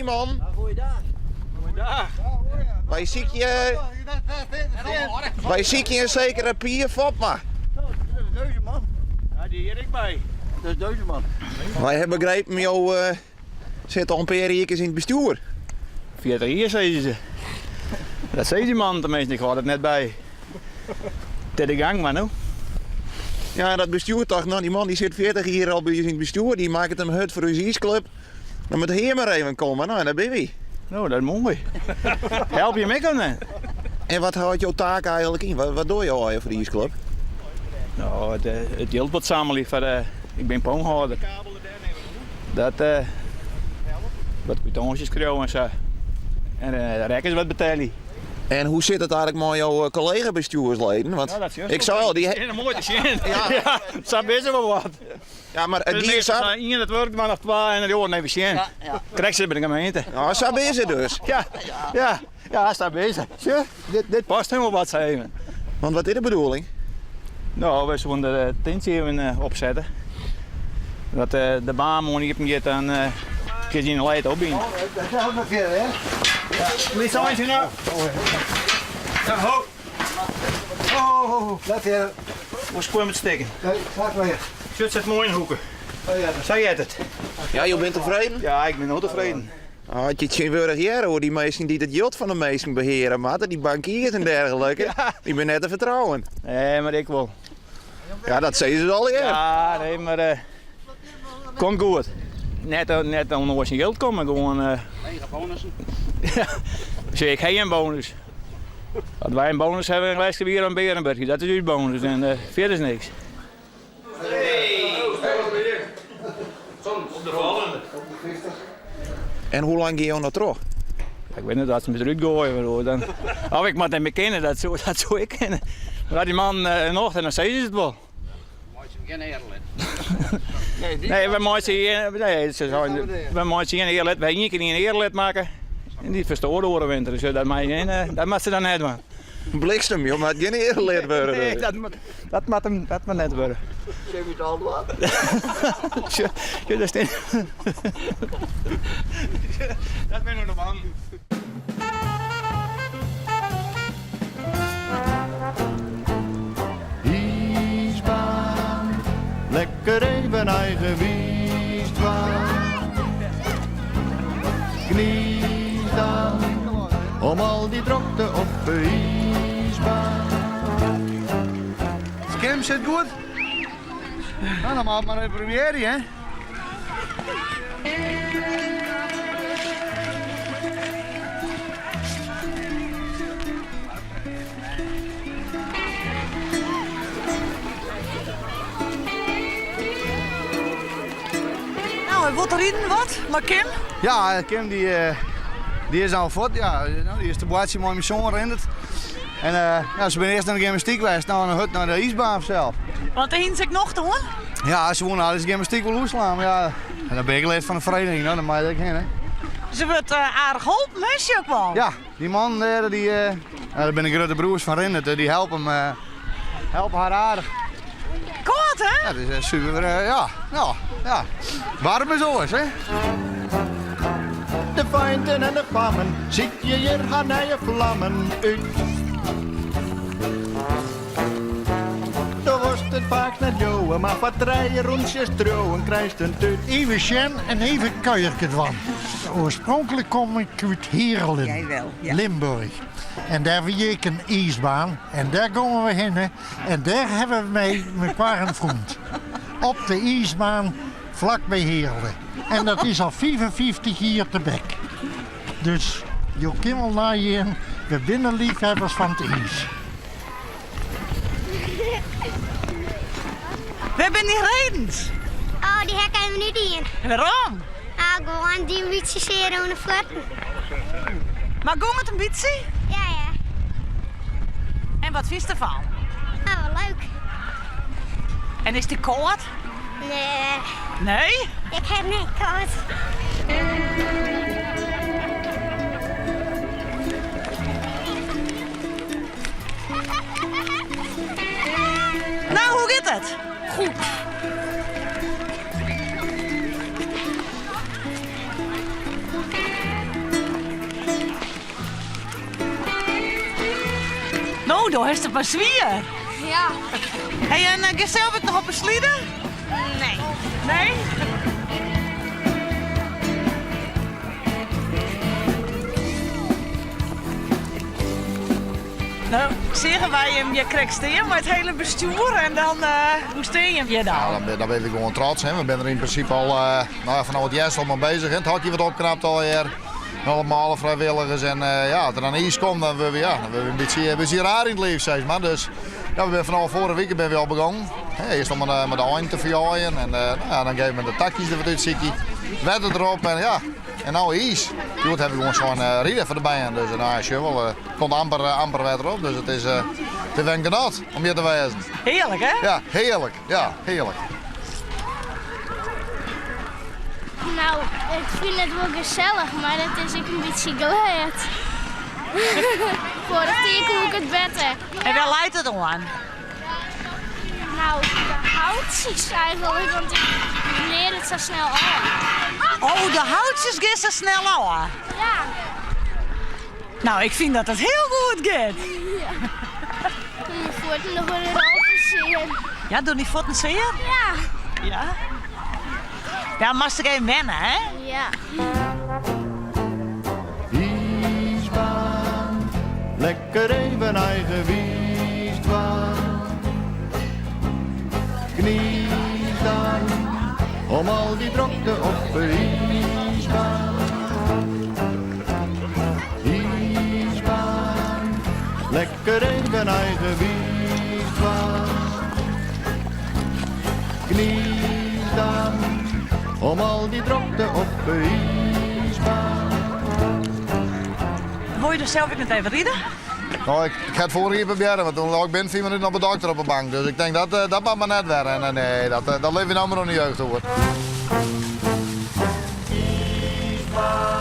man. Goeiedag. Goeiedag. Wij ziek je een zekere Pier Fopma. Dat is deze man. Ja, die hier ik bij. Dat is deze man. Wij hebben begrepen, jou zit al een paar jaar in het bestuur. 40 jaar, zeiden ze. Dat zei die man tenminste, ik had het net bij. Ter de gang, maar nou. Ja, dat bestuur toch, nou die man die zit 40 jaar al bij je in het bestuur. Die maakt het een hut voor uw zielsclub. Dan moet hier maar even komen, nou, daar ben je. Nou, dat is mooi. Help je mee dan? En wat houdt jouw taak eigenlijk in? Wat doe je al voor de zielsclub? Nou, het hielp wat samenlief. Ik ben poonhouder. Dat wat coutonges krijgen en zo. En daar rekken ze wat betalen. En hoe zit het eigenlijk met jouw collega-bestuursleden? Want Ja, dat is juist ik zou al die... heel mooi te zien. Ja, dat is best wel wat. Ja, maar het Dus dier zat... één dat werkt maar nog 2 en de jongen even zien. Ja. Krijg ze bij de gemeente. Ja, zo ben je dus. Ja, staat bezig. Zie, dit past helemaal wat ze even. Want wat is de bedoeling? Nou, we zullen de tentje even opzetten. Dat de baan moet niet dan kun je een leid opbieden. Dat is ook nog veel, hè? Liet zo eens nou. Ja, ho. Dat hier. Hoe is het met steken? Zak weer. Zit het mooi in de hoeken. Oh ja, Zeg jij het? Ja, je bent tevreden? Ja, ik ben ook tevreden. Had je het geen vorig jaar hoor, die mensen die het jod van de meesten beheren, maat, die bankiers en dergelijke, Ja. die ben net te vertrouwen. Nee, maar ik wel. Ja, dat zeggen ze al eerder. Ja, nee, maar komt goed. Net om nog eens in geld komen, gewoon. Eigen bonussen. Ja, zie ik geen bonus. Als wij een bonus hebben, dan lijst weer aan Berenberg. Dat is uw bonus en verder is niks. Op de volgende. En hoe lang ga je nog terug? Ik weet niet dat ze me eruit gooien. Hoor. Dan, of ik moet hem kennen, dat zou ik kennen. Maar als die man nog, dan zeggen ze het wel. Geen eerlijk. Nee, we moeten geen eerlid. We één keer een eerlid maken. En die verstoren door de winter. Dus dat moet ze dan net doen. Bliksem, joh, maar het geen eerlijk worden. Nee, dat moet net worden. Zeg je het al wat? Ja, dat is niet. Dat ben ik nog man. Ijsbaan, lekker even eigen wiesbaan. Knies dan, om al die drokte op de ijsbaan. Kim zit goed. Nou, dan mag maar even proberen, hè? Nou, wordt er in wat? Maar Kim? Ja, Kim die is al voort. Ja, nou, die is de bootje mooi met zon renderd. En ja, ze ben eerst naar de gymnastiek geweest, nou een hut naar de ijsbaan zelf. Want de hint ik nog te hoor. Ja, ze wonen al eens gymnastiek wel loeslaan, maar ja. En dan ben ik lid van de vereniging, nou, dan mag je dat heen, hè. Ze wordt aardig geholpen, mis je ook wel. Ja, die man daar, daar ben ik grote broers van Rendert, die helpen haar aardig. Goed, hè? Ja, dat is super, ja. Warm is alles, hè. De feinten en de pammen, ziet je hier gaan naar je vlammen uit. Dan was het vaak naar Joe, maar wat rijden rondjes trouwen krijgt een tut. Even Sjen en even Kuierken van. Oorspronkelijk kom ik uit Heerlen, Jij wel, ja. Limburg. En daar wie ik een ijsbaan en daar komen we heen hè. En daar hebben we mee elkaar een vriend. Op de ijsbaan vlak bij Heerlen. En dat is al 55 jaar te bek. Dus je kunt wel naar je, we binnen liefhebbers van het ijs. We hebben niet redend. Oh, die hek hebben we niet in. Waarom? Ah, gewoon die wietse zeer aan de voeten. Maar go met een beetje. Ja. En wat vies ervan? Ah, wel leuk. En is die koud? Nee, Nee? ik heb niet koud. Nou, hoe gaat het? Goed. Nou, daar is het maar zwier. Ja. Hey, en ga je zelf ook nog op een slieden? Nee. Nee? Nou, zeggen wij hem, je krijgt steen met het hele bestuur en dan, hoe steen je hem je dan? Ja, dan ben ik gewoon trots. Hè. We zijn er in principe al vanaf het eerste al mee bezig. Hè. Het hockey wat opknapt al hier. Allemaal vrijwilligers en ja, als er dan iets komt, dan hebben we een beetje raar in het leven, zeg maar. Dus ja, we zijn vanaf vorige week ben we al begonnen. Eerst al met de eind te verjaaien en dan geven we de takjes er wat uit zitten. Wetten erop en ja, en nou is. Die hebben we gewoon zo'n rieden voor de bijen. Dus nou, is wel, komt amper wetter op, dus het is een genot om hier te wezen. Heerlijk, hè? Ja, heerlijk. Ja, heerlijk. Nou, ik vind het wel gezellig, maar het is ook een beetje geleerd. Voor het teken hoe ik het bed heb. En waar leidt het aan? Nou, de houtjes eigenlijk, want ik leer het zo snel af. Oh, de houtjes gaan zo snel aan. Ja. Nou, ik vind dat het heel goed gaat. Toen je voeten nog wel erover zien. Ja, doe die voeten zeer? Ja. Ja. Ja, maar ze geen wennen, hè? Ja. Ijsbaan, lekker even eigen wiestbaan. Kniet dan, om al die drokte op de ijsbaan. Ijsbaan, lekker even eigen wiestbaan. Kniet dan, om al die drokte op de ijsbaan. Wil je er zelf ook net even rieden? Nou, ik ga het vorige keer proberen, want toen lag ik binnen 4 minuten op de dokter op de bank. Dus ik denk dat mag maar net weer. En nee, dat leef je nou maar nog in de jeugd hoor. Ijsbaan.